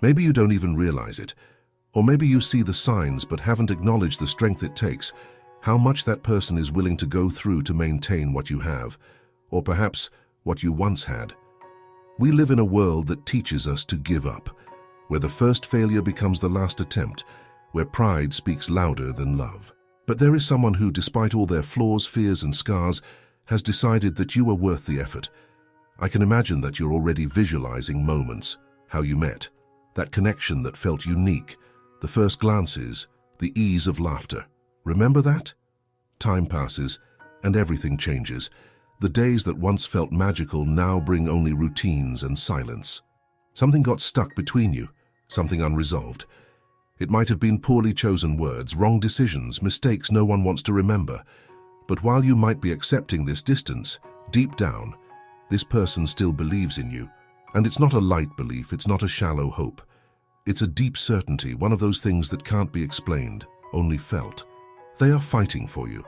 Maybe you don't even realize it, or maybe you see the signs but haven't acknowledged the strength it takes, how much that person is willing to go through to maintain what you have, or perhaps what you once had. We live in a world that teaches us to give up, where the first failure becomes the last attempt, where pride speaks louder than love. But there is someone who, despite all their flaws, fears and scars, has decided that you are worth the effort. I can imagine that you're already visualizing moments, how you met, that connection that felt unique, the first glances, the ease of laughter. Remember that? Time passes, and everything changes. The days that once felt magical now bring only routines and silence. Something got stuck between you, something unresolved. It might have been poorly chosen words, wrong decisions, mistakes no one wants to remember. But while you might be accepting this distance, deep down, this person still believes in you. And it's not a light belief, it's not a shallow hope. It's a deep certainty, one of those things that can't be explained, only felt. They are fighting for you.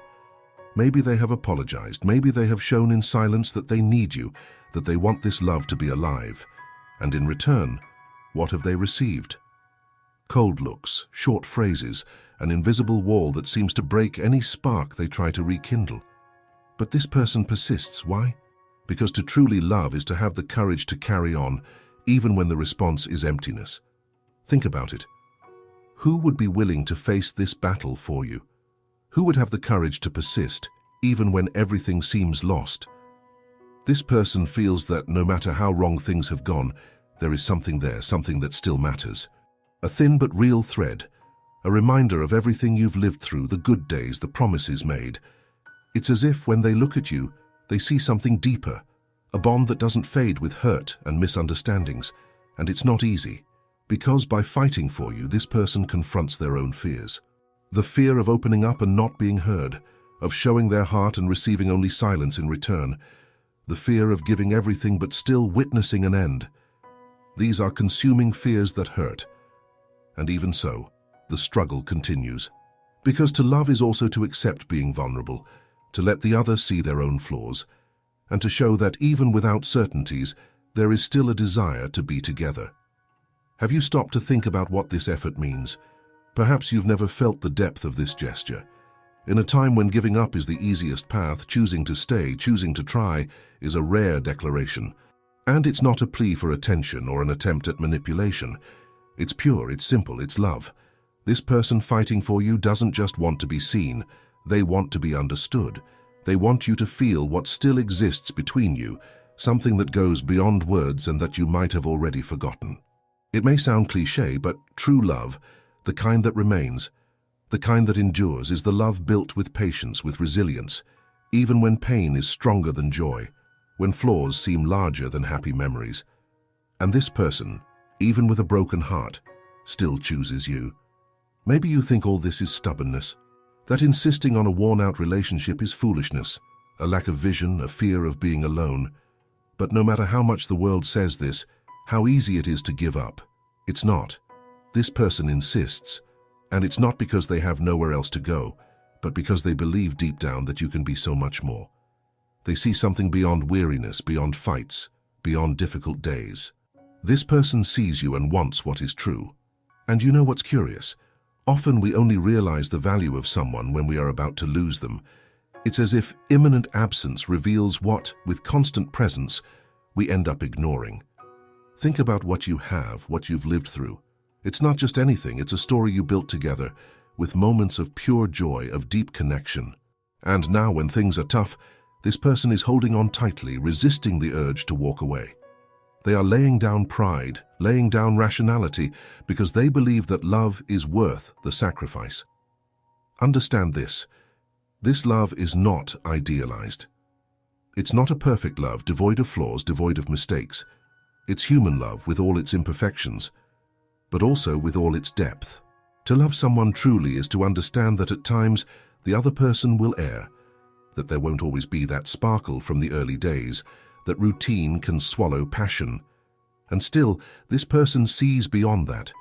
Maybe they have apologized, maybe they have shown in silence that they need you, that they want this love to be alive. And in return, what have they received? Cold looks, short phrases, an invisible wall that seems to break any spark they try to rekindle. But this person persists. Why? Because to truly love is to have the courage to carry on, even when the response is emptiness. Think about it. Who would be willing to face this battle for you? Who would have the courage to persist, even when everything seems lost? This person feels that no matter how wrong things have gone, there is something there, something that still matters. A thin but real thread, a reminder of everything you've lived through, the good days, the promises made. It's as if when they look at you, they see something deeper, a bond that doesn't fade with hurt and misunderstandings. And it's not easy, because by fighting for you, this person confronts their own fears. The fear of opening up and not being heard, of showing their heart and receiving only silence in return. The fear of giving everything but still witnessing an end. These are consuming fears that hurt. And even so, the struggle continues. Because to love is also to accept being vulnerable, to let the other see their own flaws, and to show that even without certainties, there is still a desire to be together. Have you stopped to think about what this effort means? Perhaps you've never felt the depth of this gesture. In a time when giving up is the easiest path, choosing to stay, choosing to try, is a rare declaration. And it's not a plea for attention or an attempt at manipulation. It's pure, it's simple, it's love. This person fighting for you doesn't just want to be seen, they want to be understood. They want you to feel what still exists between you, something that goes beyond words and that you might have already forgotten. It may sound cliché, but true love, the kind that remains, the kind that endures, is the love built with patience, with resilience, even when pain is stronger than joy, when flaws seem larger than happy memories. And this person, even with a broken heart, still chooses you. Maybe you think all this is stubbornness, that insisting on a worn-out relationship is foolishness, a lack of vision, a fear of being alone. But no matter how much the world says this, how easy it is to give up, it's not. This person insists, and it's not because they have nowhere else to go, but because they believe deep down that you can be so much more. They see something beyond weariness, beyond fights, beyond difficult days. This person sees you and wants what is true. And you know what's curious? Often we only realize the value of someone when we are about to lose them. It's as if imminent absence reveals what, with constant presence, we end up ignoring. Think about what you have, what you've lived through. It's not just anything, it's a story you built together, with moments of pure joy, of deep connection. And now when things are tough, this person is holding on tightly, resisting the urge to walk away. They are laying down pride, laying down rationality, because they believe that love is worth the sacrifice. Understand this. This love is not idealized. It's not a perfect love, devoid of flaws, devoid of mistakes. It's human love with all its imperfections, but also with all its depth. To love someone truly is to understand that at times the other person will err, that there won't always be that sparkle from the early days, that routine can swallow passion. And still, this person sees beyond that.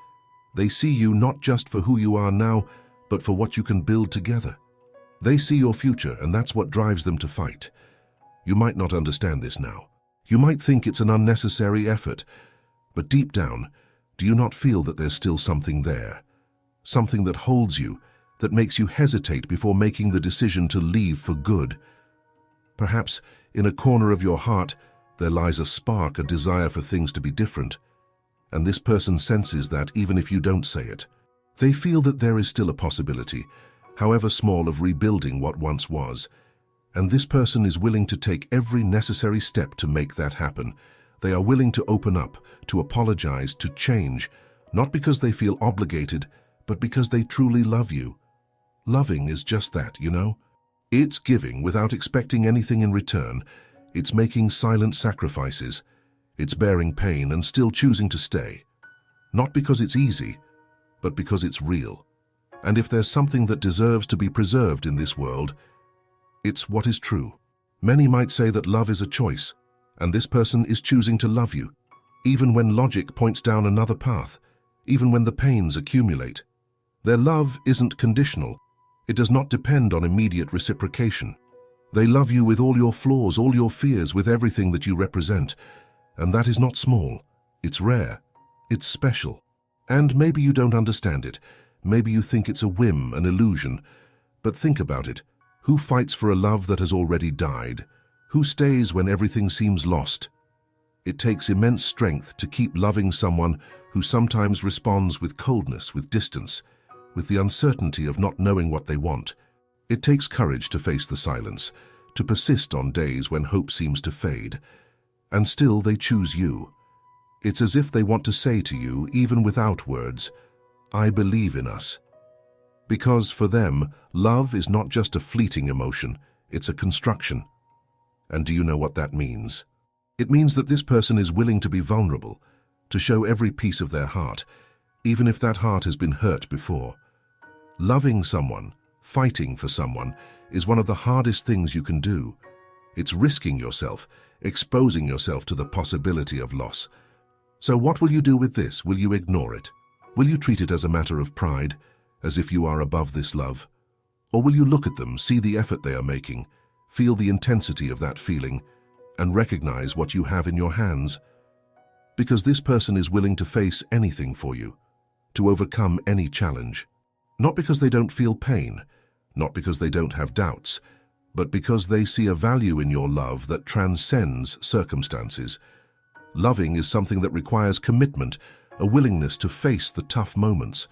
They see you not just for who you are now, but for what you can build together. They see your future, and that's what drives them to fight. You might not understand this now. You might think it's an unnecessary effort, but deep down, Do you not feel that there's still something there? Something that holds you, that makes you hesitate before making the decision to leave for good? Perhaps in a corner of your heart there lies a spark, a desire for things to be different. And this person senses that even if you don't say it. They feel that there is still a possibility, however small, of rebuilding what once was. And this person is willing to take every necessary step to make that happen. They are willing to open up, to apologize, to change, not because they feel obligated, but because they truly love you. Loving is just that, you know? It's giving without expecting anything in return. It's making silent sacrifices. It's bearing pain and still choosing to stay. Not because it's easy, but because it's real. And if there's something that deserves to be preserved in this world, it's what is true. Many might say that love is a choice, and this person is choosing to love you, even when logic points down another path, even when the pains accumulate. Their love isn't conditional. It does not depend on immediate reciprocation. They love you with all your flaws, all your fears, with everything that you represent. And that is not small. It's rare. It's special. And maybe you don't understand it. Maybe you think it's a whim, an illusion. But think about it. Who fights for a love that has already died? Who stays when everything seems lost? It takes immense strength to keep loving someone who sometimes responds with coldness, with distance, with the uncertainty of not knowing what they want. It takes courage to face the silence, to persist on days when hope seems to fade. And still they choose you. It's as if they want to say to you, even without words, I believe in us. Because for them, love is not just a fleeting emotion, it's a construction. And do you know what that means? It means that this person is willing to be vulnerable, to show every piece of their heart, even if that heart has been hurt before. Loving someone, fighting for someone, is one of the hardest things you can do. It's risking yourself, exposing yourself to the possibility of loss. So what will you do with this? Will you ignore it? Will you treat it as a matter of pride, as if you are above this love? Or will you look at them, see the effort they are making, feel the intensity of that feeling, and recognize what you have in your hands? Because this person is willing to face anything for you, to overcome any challenge. Not because they don't feel pain, not because they don't have doubts, but because they see a value in your love that transcends circumstances. Loving is something that requires commitment, a willingness to face the tough moments.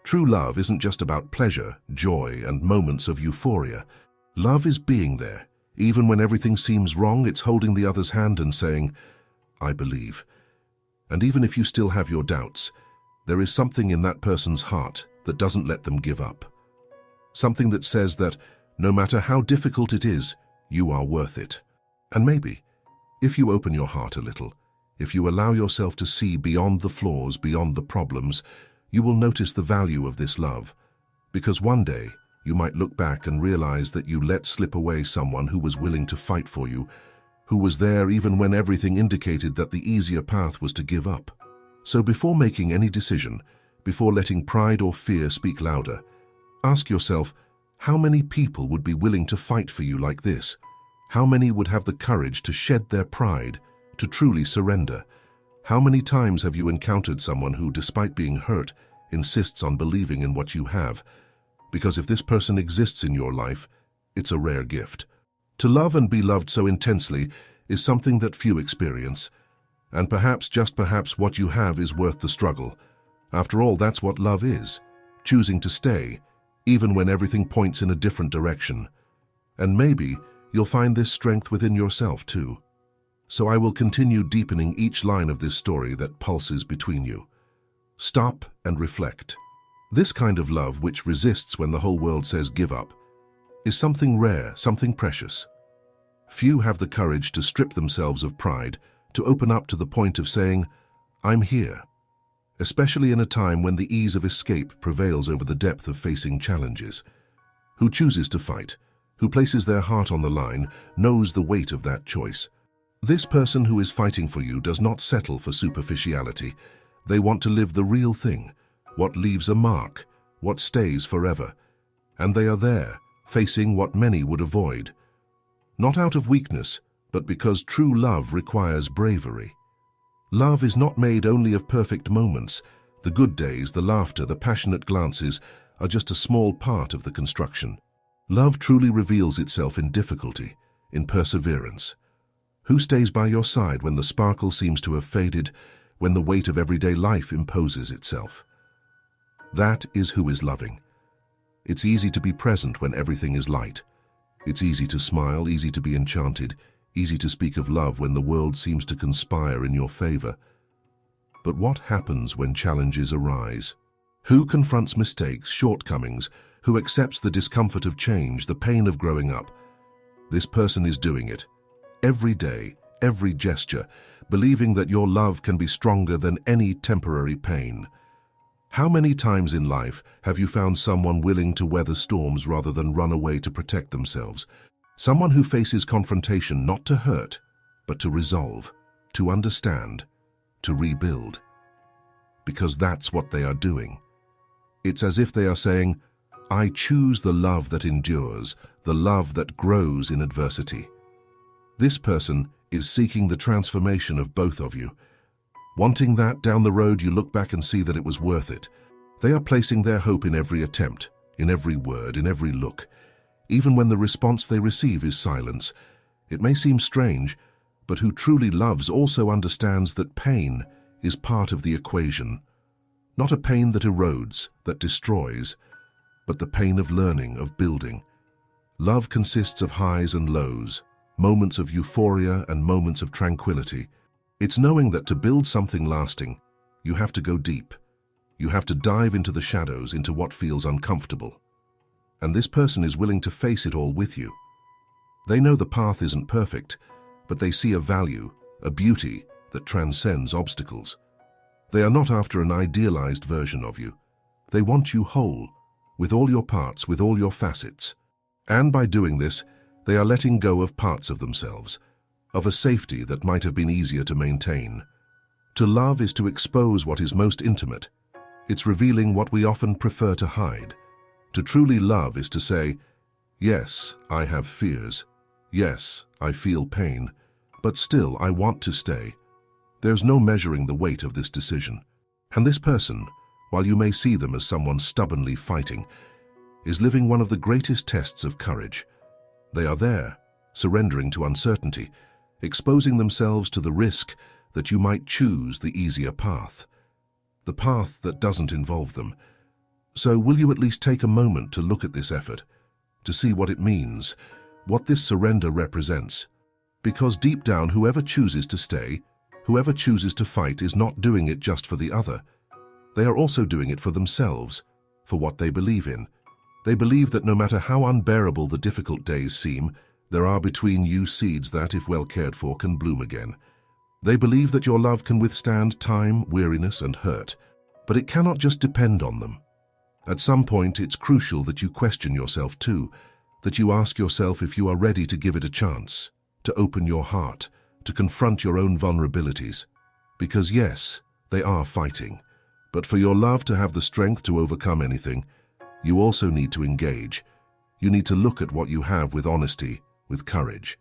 True love isn't just about pleasure, joy, and moments of euphoria. Love is being there. Even when everything seems wrong, it's holding the other's hand and saying, I believe. And even if you still have your doubts, there is something in that person's heart that doesn't let them give up. Something that says that no matter how difficult it is, you are worth it. And maybe, if you open your heart a little, if you allow yourself to see beyond the flaws, beyond the problems, you will notice the value of this love. Because one day, you might look back and realize that you let slip away someone who was willing to fight for you, who was there even when everything indicated that the easier path was to give up. So before making any decision, before letting pride or fear speak louder, ask yourself, how many people would be willing to fight for you like this? How many would have the courage to shed their pride, to truly surrender? How many times have you encountered someone who, despite being hurt, insists on believing in what you have? Because if this person exists in your life, it's a rare gift. To love and be loved so intensely is something that few experience. And perhaps, just perhaps, what you have is worth the struggle. After all, that's what love is, choosing to stay, even when everything points in a different direction. And maybe you'll find this strength within yourself too. So I will continue deepening each line of this story that pulses between you. Stop and reflect. This kind of love, which resists when the whole world says give up, is something rare, something precious. Few have the courage to strip themselves of pride, to open up to the point of saying, I'm here. Especially in a time when the ease of escape prevails over the depth of facing challenges. Who chooses to fight, who places their heart on the line, knows the weight of that choice. This person who is fighting for you does not settle for superficiality. They want to live the real thing, what leaves a mark, what stays forever. And they are there, facing what many would avoid. Not out of weakness, but because true love requires bravery. Love is not made only of perfect moments. The good days, the laughter, the passionate glances are just a small part of the construction. Love truly reveals itself in difficulty, in perseverance. Who stays by your side when the sparkle seems to have faded, when the weight of everyday life imposes itself? That is who is loving. It's easy to be present when everything is light. It's easy to smile, easy to be enchanted, easy to speak of love when the world seems to conspire in your favor. But what happens when challenges arise? Who confronts mistakes, shortcomings? Who accepts the discomfort of change, the pain of growing up? This person is doing it. Every day, every gesture, believing that your love can be stronger than any temporary pain. How many times in life have you found someone willing to weather storms rather than run away to protect themselves? Someone who faces confrontation not to hurt, but to resolve, to understand, to rebuild. Because that's what they are doing. It's as if they are saying, I choose the love that endures, the love that grows in adversity. This person is seeking the transformation of both of you. Wanting that down the road you look back and see that it was worth it. They are placing their hope in every attempt, in every word, in every look. Even when the response they receive is silence. It may seem strange, but who truly loves also understands that pain is part of the equation. Not a pain that erodes, that destroys, but the pain of learning, of building. Love consists of highs and lows, moments of euphoria and moments of tranquility. It's knowing that to build something lasting, you have to go deep. You have to dive into the shadows, into what feels uncomfortable. And this person is willing to face it all with you. They know the path isn't perfect, but they see a value, a beauty that transcends obstacles. They are not after an idealized version of you. They want you whole, with all your parts, with all your facets. And by doing this, they are letting go of parts of themselves, of a safety that might have been easier to maintain. To love is to expose what is most intimate. It's revealing what we often prefer to hide. To truly love is to say, yes, I have fears. Yes, I feel pain. But still, I want to stay. There's no measuring the weight of this decision. And this person, while you may see them as someone stubbornly fighting, is living one of the greatest tests of courage. They are there, surrendering to uncertainty, exposing themselves to the risk that you might choose the easier path, the path that doesn't involve them. So will you at least take a moment to look at this effort, to see what it means, what this surrender represents? Because deep down, whoever chooses to stay, whoever chooses to fight is not doing it just for the other. They are also doing it for themselves, for what they believe in. They believe that no matter how unbearable the difficult days seem, there are between you seeds that, if well cared for, can bloom again. They believe that your love can withstand time, weariness, and hurt, but it cannot just depend on them. At some point, it's crucial that you question yourself too, that you ask yourself if you are ready to give it a chance, to open your heart, to confront your own vulnerabilities. Because yes, they are fighting, but for your love to have the strength to overcome anything, you also need to engage. You need to look at what you have with honesty, with courage.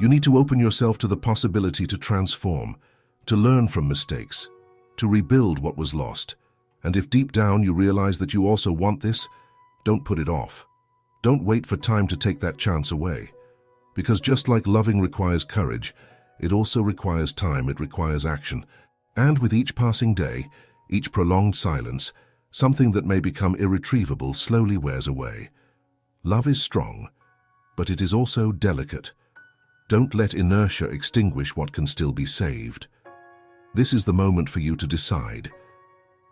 You need to open yourself to the possibility to transform, to learn from mistakes, to rebuild what was lost. And if deep down you realize that you also want this, don't put it off. Don't wait for time to take that chance away. Because just like loving requires courage, it also requires time, it requires action. And with each passing day, each prolonged silence, something that may become irretrievable slowly wears away. Love is strong, but it is also delicate. Don't let inertia extinguish what can still be saved. This is the moment for you to decide.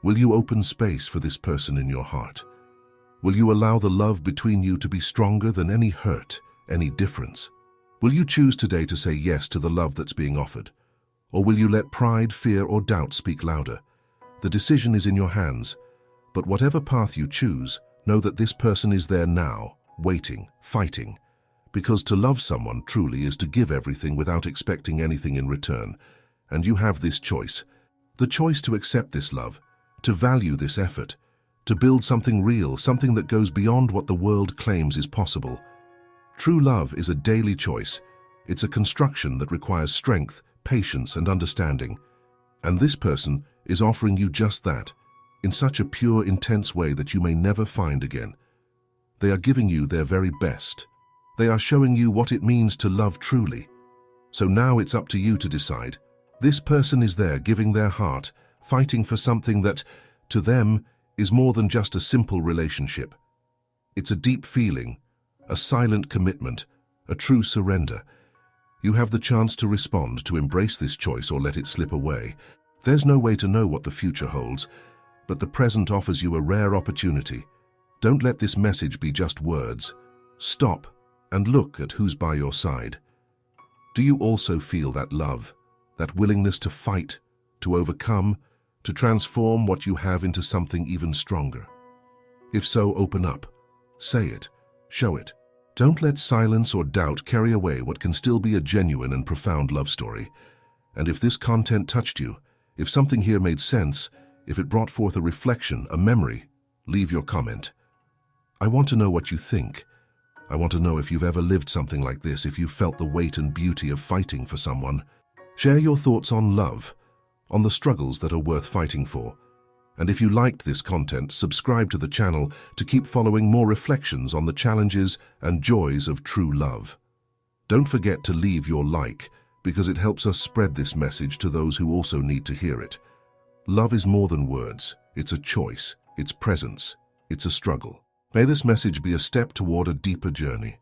Will you open space for this person in your heart? Will you allow the love between you to be stronger than any hurt, any difference? Will you choose today to say yes to the love that's being offered? Or will you let pride, fear, or doubt speak louder? The decision is in your hands, but whatever path you choose, know that this person is there now, waiting, fighting. Because to love someone truly is to give everything without expecting anything in return. And you have this choice. The choice to accept this love, to value this effort, to build something real, something that goes beyond what the world claims is possible. True love is a daily choice. It's a construction that requires strength, patience, and understanding. And this person is offering you just that, in such a pure, intense way that you may never find again. They are giving you their very best. They are showing you what it means to love truly. So now it's up to you to decide. This person is there giving their heart, fighting for something that, to them, is more than just a simple relationship. It's a deep feeling, a silent commitment, a true surrender. You have the chance to respond, to embrace this choice or let it slip away. There's no way to know what the future holds, but the present offers you a rare opportunity. Don't let this message be just words. Stop and look at who's by your side. Do you also feel that love, that willingness to fight, to overcome, to transform what you have into something even stronger? If so, open up. Say it. Show it. Don't let silence or doubt carry away what can still be a genuine and profound love story. And if this content touched you, if something here made sense, if it brought forth a reflection, a memory, leave your comment. I want to know what you think. I want to know if you've ever lived something like this, if you've felt the weight and beauty of fighting for someone. Share your thoughts on love, on the struggles that are worth fighting for. And if you liked this content, subscribe to the channel to keep following more reflections on the challenges and joys of true love. Don't forget to leave your like, because it helps us spread this message to those who also need to hear it. Love is more than words. It's a choice. It's presence. It's a struggle. May this message be a step toward a deeper journey.